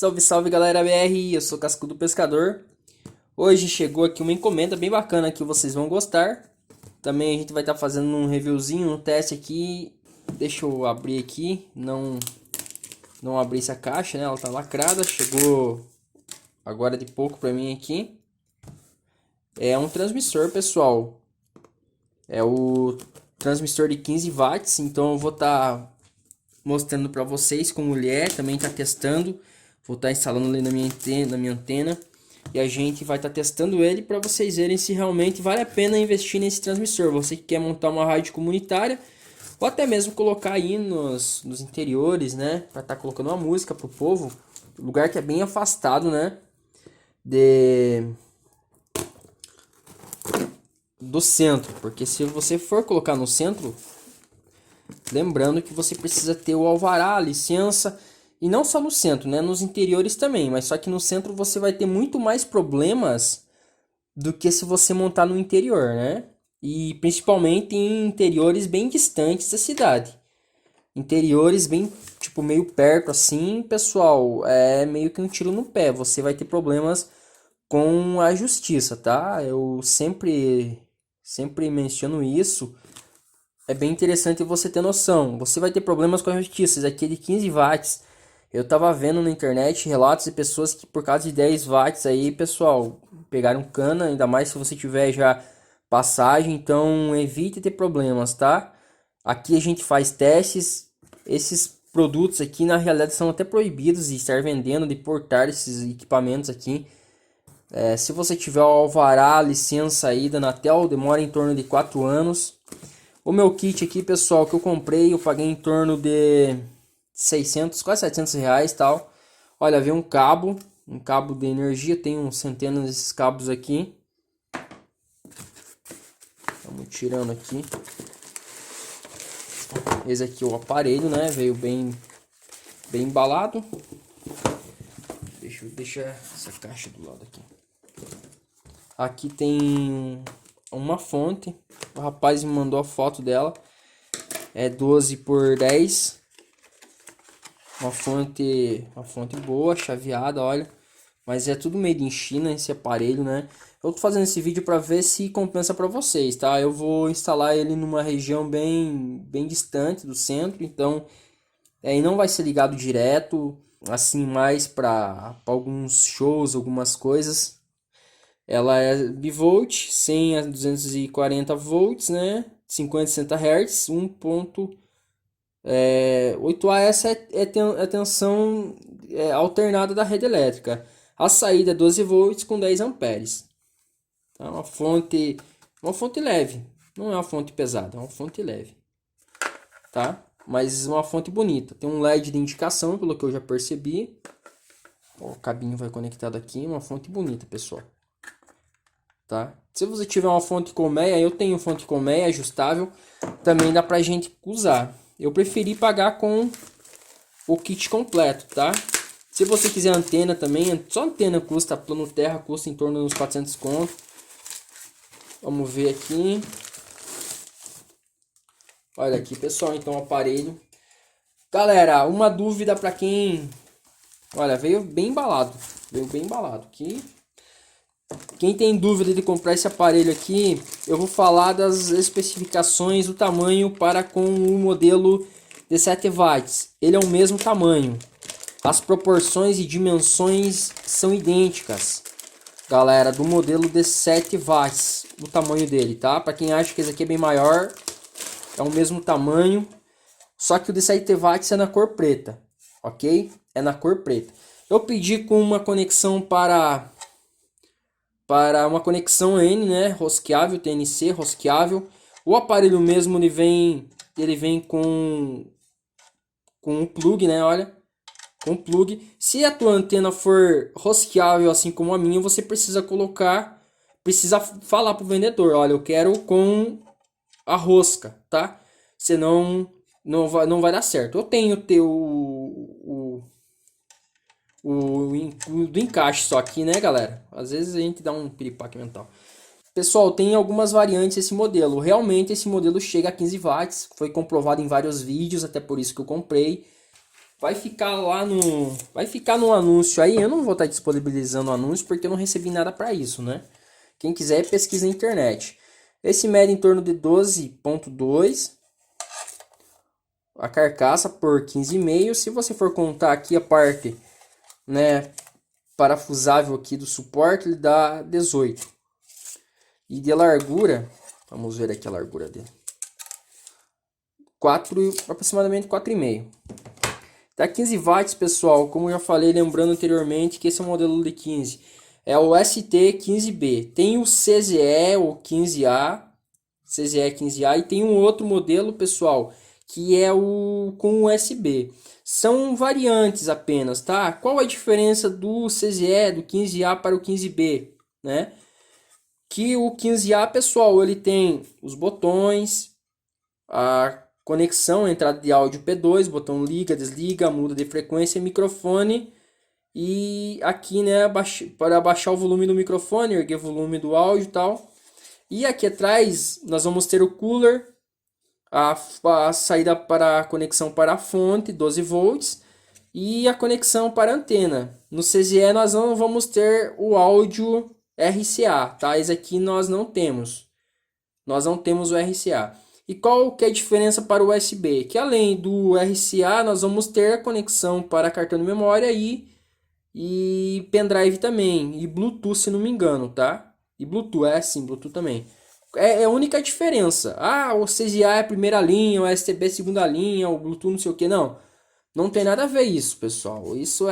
Salve, salve galera BR, eu sou Cascudo Pescador. Hoje chegou aqui uma encomenda bem bacana que vocês vão gostar. Também a gente vai estar fazendo um reviewzinho, um teste aqui. Deixa eu abrir aqui, não abri essa caixa, né? Ela tá lacrada, chegou agora de pouco pra mim aqui. É um transmissor, pessoal. É o transmissor de 15 watts, então eu vou estar mostrando para vocês como ele é, também está testando. Vou estar instalando ali na minha antena e a gente vai estar testando ele para vocês verem se realmente vale a pena investir nesse transmissor. Você que quer montar uma rádio comunitária ou até mesmo colocar aí nos interiores, né, para estar colocando uma música pro povo, lugar que é bem afastado, né, do centro, porque se você for colocar no centro, lembrando que você precisa ter o alvará, a licença, e não só no centro, né? Nos interiores também, mas só que no centro você vai ter muito mais problemas do que se você montar no interior, né? E principalmente em interiores bem distantes da cidade. Interiores bem, tipo, meio perto assim, pessoal, é meio que um tiro no pé. Você vai ter problemas com a justiça, tá? Eu sempre menciono isso. É bem interessante você ter noção. Você vai ter problemas com a justiça. Isso aqui é de 15 watts. Eu tava vendo na internet relatos de pessoas que por causa de 10 watts aí, pessoal, pegaram cana, ainda mais se você tiver já passagem, então evite ter problemas, tá? Aqui a gente faz testes. Esses produtos aqui na realidade são até proibidos de estar vendendo, de portar esses equipamentos aqui. Se você tiver o alvará, licença aí da Anatel, demora em torno de 4 anos. O meu kit aqui, pessoal, que eu comprei, eu paguei em torno de 600, quase 700 reais, tal. Olha, veio um cabo de energia, tem centenas desses cabos aqui. Vamos tirando aqui. Esse aqui é o aparelho, né? Veio bem embalado. Deixa eu deixar essa caixa do lado aqui. Aqui tem uma fonte. O rapaz me mandou a foto dela. É 12 por 10. Uma fonte boa, chaveada, olha. Mas é tudo made in China esse aparelho, né? Eu tô fazendo esse vídeo para ver se compensa para vocês, tá? Eu vou instalar ele numa região bem distante do centro, então e não vai ser ligado direto, assim mais para alguns shows, algumas coisas. Ela é bivolt, 100 a 240 volts, né? 50 60 Hz, 8A essa é a tensão alternada da rede elétrica. A saída é 12 volts com 10 amperes. Tá? Uma fonte leve, não é uma fonte pesada, é uma fonte leve, tá? Mas uma fonte bonita. Tem um LED de indicação, pelo que eu já percebi. Ó, o cabinho vai conectado aqui, uma fonte bonita, pessoal. Tá? Se você tiver uma fonte colmeia, eu tenho fonte colmeia ajustável, também dá pra gente usar. Eu preferi pagar com o kit completo, tá? Se você quiser antena também, só antena custa, plano terra custa em torno de uns 400 conto. Vamos ver aqui. Olha aqui, pessoal, então o aparelho. Galera, uma dúvida para quem... Olha, veio bem embalado. Veio bem embalado aqui. Quem tem dúvida de comprar esse aparelho aqui, eu vou falar das especificações, o tamanho para com o modelo de 7 watts. Ele é o mesmo tamanho. As proporções e dimensões são idênticas, galera, do modelo de 7 watts, o tamanho dele, tá? Para quem acha que esse aqui é bem maior, é o mesmo tamanho, só que o de 7 watts é na cor preta, ok? É na cor preta. Eu pedi com uma conexão para uma conexão N, né, rosqueável, TNC, rosqueável. O aparelho mesmo ele vem com um plug, né, olha, com plug. Se a tua antena for rosqueável assim como a minha, você precisa falar pro vendedor, olha, eu quero com a rosca, tá? Senão não vai dar certo. Eu tenho o do encaixe só aqui, né, galera? Às vezes a gente dá um piripaque mental. Pessoal, tem algumas variantes esse modelo. Realmente esse modelo chega a 15 watts. Foi comprovado em vários vídeos, até por isso que eu comprei. vai ficar lá no, vai ficar no anúncio aí. Eu não vou estar disponibilizando o anúncio porque eu não recebi nada para isso, né? Quem quiser pesquisa na internet. Esse mede em torno de 12,2, a carcaça por 15,5. Se você for contar aqui a parte, né, parafusável aqui do suporte, ele dá 18. E de largura, vamos ver aqui a largura dele. Aproximadamente 4,5. Dá 15 watts, pessoal. Como eu já falei, lembrando anteriormente que esse é o modelo de 15. É o ST15B. Tem o CZE, o 15A, CZE 15A, e tem um outro modelo, pessoal, que é o com USB. São variantes apenas, tá? Qual a diferença do CZE, do 15A para o 15B, né? Que o 15A, pessoal, ele tem os botões, a conexão, entrada de áudio P2, botão liga, desliga, muda de frequência, microfone e aqui, né, para baixar o volume do microfone, erguer o volume do áudio e tal. E aqui atrás nós vamos ter o cooler, a saída para a conexão para a fonte, 12 volts, e a conexão para a antena. No CZE nós não vamos ter o áudio RCA, tá? Esse aqui nós não temos. Nós não temos o RCA. E qual que é a diferença para o USB? Que além do RCA, nós vamos ter a conexão para cartão de memória e pendrive também. E Bluetooth, se não me engano, tá? E Bluetooth, sim, Bluetooth também. É a única diferença. Ah, o CZA é a primeira linha, o STB é a segunda linha, o Bluetooth não sei o que. Não, não tem nada a ver isso, pessoal. Isso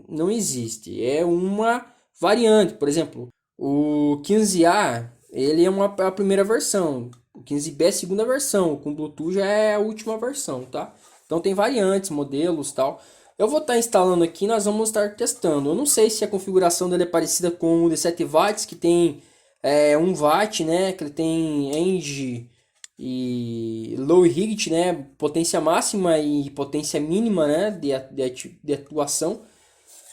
não existe. É uma variante. Por exemplo, o 15A, ele é a primeira versão. O 15B é a segunda versão. Com Bluetooth já é a última versão, tá? Então tem variantes, modelos e tal. Eu vou estar instalando aqui, nós vamos estar testando. Eu não sei se a configuração dele é parecida com o de 7 watts, que tem 1 watt, né? Que ele tem Range e Low Rigid, né? Potência máxima e potência mínima, né? De atuação.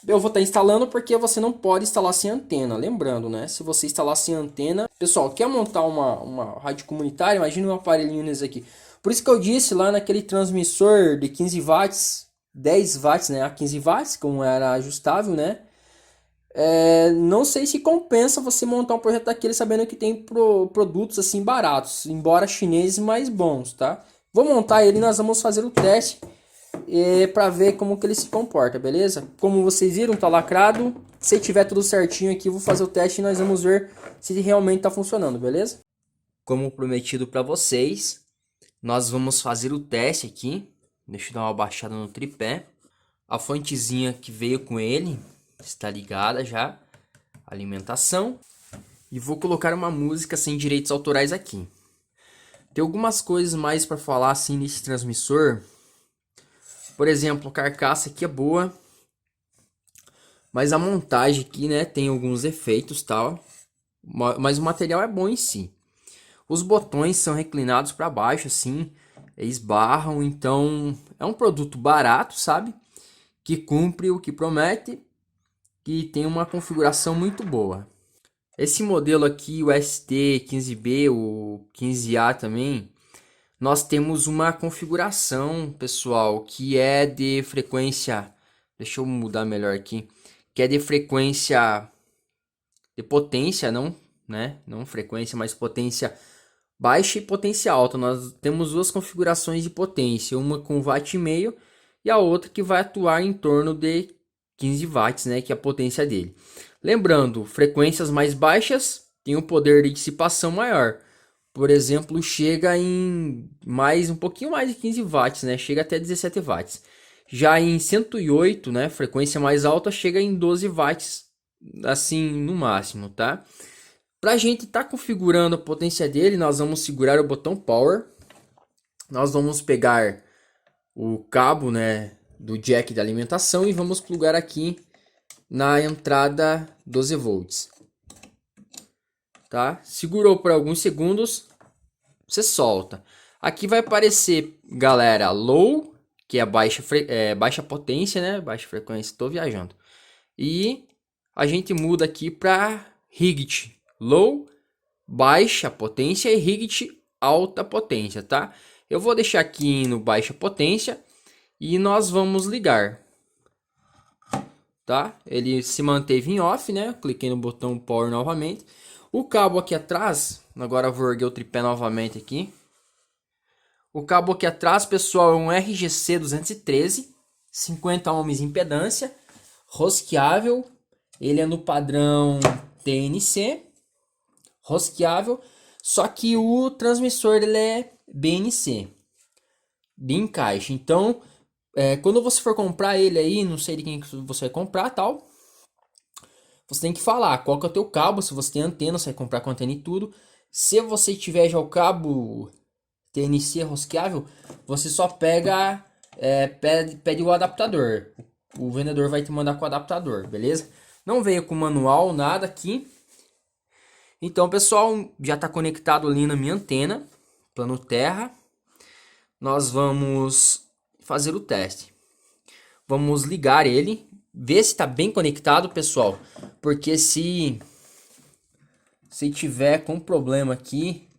Eu vou estar instalando porque você não pode instalar sem antena. Lembrando, né? Se você instalar sem antena... Pessoal, quer montar uma rádio comunitária? Imagina um aparelhinho nesse aqui. Por isso que eu disse lá naquele transmissor de 15 watts, 10 watts, né? A 15 watts, como era ajustável, né? Não sei se compensa você montar um projeto daquele sabendo que tem produtos assim baratos, embora chineses mais bons, tá? Vou montar ele e nós vamos fazer o teste para ver como que ele se comporta, beleza? Como vocês viram, tá lacrado. Se tiver tudo certinho aqui, vou fazer o teste e nós vamos ver se realmente tá funcionando, beleza? Como prometido para vocês, nós vamos fazer o teste aqui. Deixa eu dar uma baixada no tripé. A fontezinha que veio com ele está ligada já. Alimentação. E vou colocar uma música sem direitos autorais aqui. Tem algumas coisas mais para falar assim nesse transmissor. Por exemplo, a carcaça aqui é boa, mas a montagem aqui, né, tem alguns efeitos tal, mas o material é bom em si. Os botões são reclinados para baixo assim, eles barram, então é um produto barato, sabe? Que cumpre o que promete e tem uma configuração muito boa. Esse modelo aqui, o ST15B, o 15A também, nós temos uma configuração, pessoal, que é de frequência, deixa eu mudar melhor aqui, que é de frequência, de potência, não, né? Não frequência, mas potência baixa e potência alta. Nós temos duas configurações de potência, uma com 1,5 W e a outra que vai atuar em torno de 15 watts, né? Que é a potência dele. Lembrando, frequências mais baixas têm um poder de dissipação maior. Por exemplo, chega em um pouquinho mais de 15 watts, né? Chega até 17 watts. Já em 108, né? Frequência mais alta, chega em 12 watts, assim, no máximo, tá? Pra gente estar configurando a potência dele, nós vamos segurar o botão Power. Nós vamos pegar o cabo, né, do jack de alimentação e vamos plugar aqui na entrada 12 volts. Tá? Segurou por alguns segundos, você solta. Aqui vai aparecer, galera, low, que é baixa potência, né? Baixa frequência, estou viajando. E a gente muda aqui para rigid, low, baixa potência e rigid, alta potência, tá? Eu vou deixar aqui no baixa potência e nós vamos ligar. Tá? Ele se manteve em off, né? Cliquei no botão Power novamente. O cabo aqui atrás, agora eu vou erguer o tripé novamente aqui. O cabo aqui atrás, pessoal, é um RGC 213, 50 ohms de impedância, rosqueável. Ele é no padrão TNC, rosqueável, só que o transmissor ele é BNC, de encaixe. Então, quando você for comprar ele aí, não sei de quem que você vai comprar, tal, você tem que falar qual que é o teu cabo, se você tem antena, você vai comprar com antena e tudo. Se você tiver já o cabo TNC rosqueável, você só pega, pede o adaptador. O vendedor vai te mandar com o adaptador, beleza? Não veio com manual, nada aqui. Então, pessoal, já está conectado ali na minha antena, plano terra. Nós vamos fazer o teste. Vamos ligar ele, ver se está bem conectado, pessoal. Porque se tiver com problema aqui,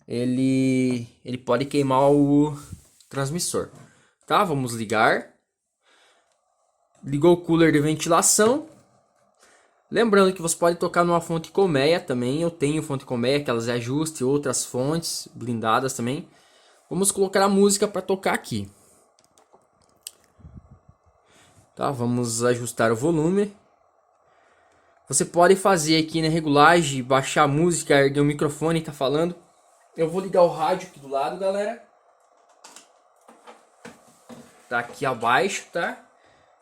ele pode queimar o transmissor. Tá? Vamos ligar. Ligou o cooler de ventilação. Lembrando que você pode tocar numa fonte colmeia também. Eu tenho fonte colmeia, aquelas de ajuste, outras fontes blindadas também. Vamos colocar a música para tocar aqui. Tá, vamos ajustar o volume. Você pode fazer aqui na regulagem, baixar a música, erguer o microfone e tá falando. Eu vou ligar o rádio aqui do lado, galera. Tá aqui abaixo, tá?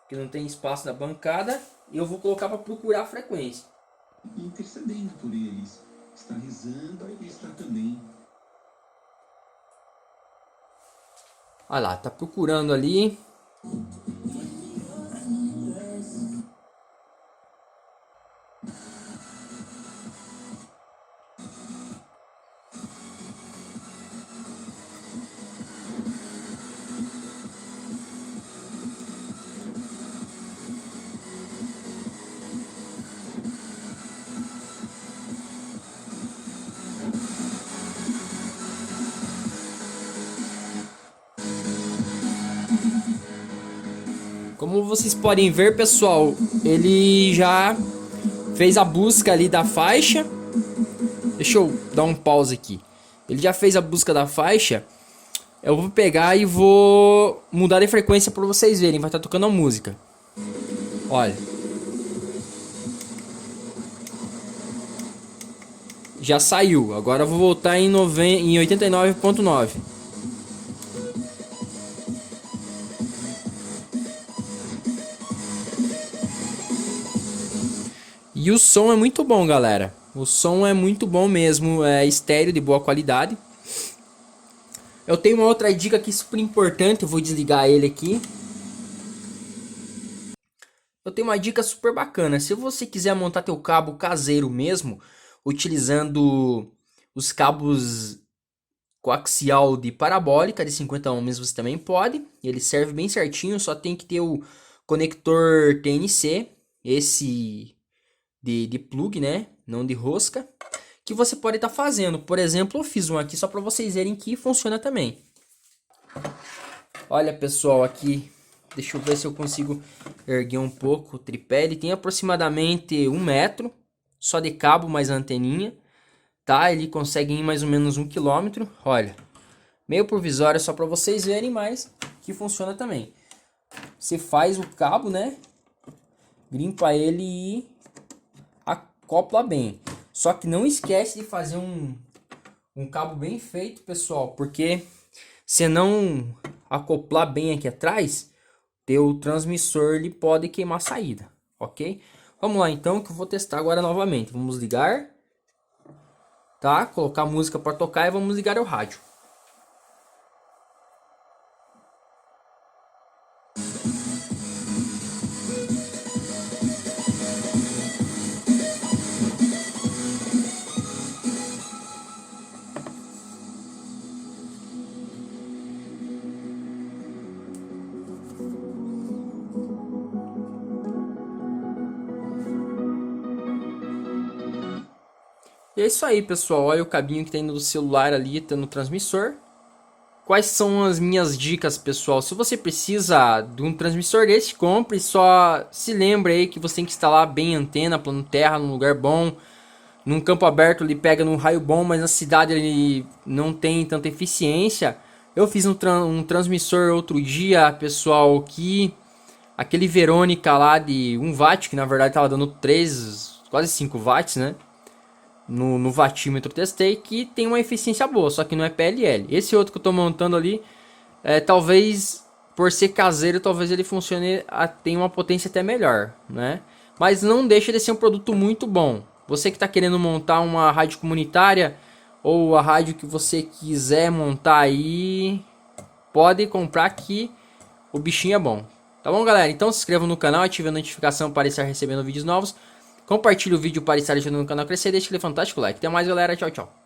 Que não tem espaço na bancada. E eu vou colocar para procurar a frequência. Intercedendo por eles. Está rezando, aí está também. Olha lá, tá procurando ali. Como vocês podem ver, pessoal, ele já fez a busca ali da faixa. Deixa eu dar um pause aqui. Ele já fez a busca da faixa. Eu vou pegar e vou mudar de frequência para vocês verem. Vai estar tocando a música. Olha. Já saiu. Agora eu vou voltar em 89.9. E o som é muito bom, galera. O som é muito bom mesmo. É estéreo de boa qualidade. Eu tenho uma outra dica aqui super importante. Eu vou desligar ele aqui. Eu tenho uma dica super bacana. Se você quiser montar teu cabo caseiro mesmo, utilizando os cabos coaxial de parabólica de 50 ohms, você também pode. Ele serve bem certinho, só tem que ter o conector TNC, esse de plug, né? Não de rosca. Que você pode estar fazendo. Por exemplo, eu fiz um aqui só para vocês verem que funciona também. Olha, pessoal, aqui. Deixa eu ver se eu consigo erguer um pouco o tripé. Ele tem aproximadamente 1 metro, só de cabo mais a anteninha. Tá? Ele consegue ir mais ou menos 1 quilômetro. Olha, meio provisório só para vocês verem, mas que funciona também. Você faz o cabo, né? Grimpa ele e acopla bem. Só que não esquece de fazer um cabo bem feito, pessoal, porque se não acoplar bem aqui atrás, teu transmissor ele pode queimar a saída, ok? Vamos lá então, que eu vou testar agora novamente. Vamos ligar, tá? Colocar a música para tocar e vamos ligar o rádio. E é isso aí, pessoal. Olha o cabinho que tem no celular ali, tá no transmissor. quais são as minhas dicas, pessoal? Se você precisa de um transmissor desse, compre. Só se lembre aí que você tem que instalar bem a antena, plano terra, num lugar bom. Num campo aberto ele pega num raio bom, mas na cidade ele não tem tanta eficiência. Eu fiz um transmissor outro dia, pessoal, que aquele Verônica lá de 1 watt, que na verdade estava dando 3, quase 5 watts, né? No watímetro testei, que tem uma eficiência boa, só que não é PLL. Esse outro que eu estou montando ali, talvez por ser caseiro, talvez ele funcione, tenha uma potência até melhor, né? Mas não deixa de ser um produto muito bom. Você que está querendo montar uma rádio comunitária ou a rádio que você quiser montar aí, pode comprar que o bichinho é bom. Tá bom, galera? Então se inscreva no canal, ative a notificação para estar recebendo vídeos novos. Compartilhe o vídeo para estar ajudando o canal a crescer e deixe aquele fantástico like. Até mais, galera. Tchau, tchau.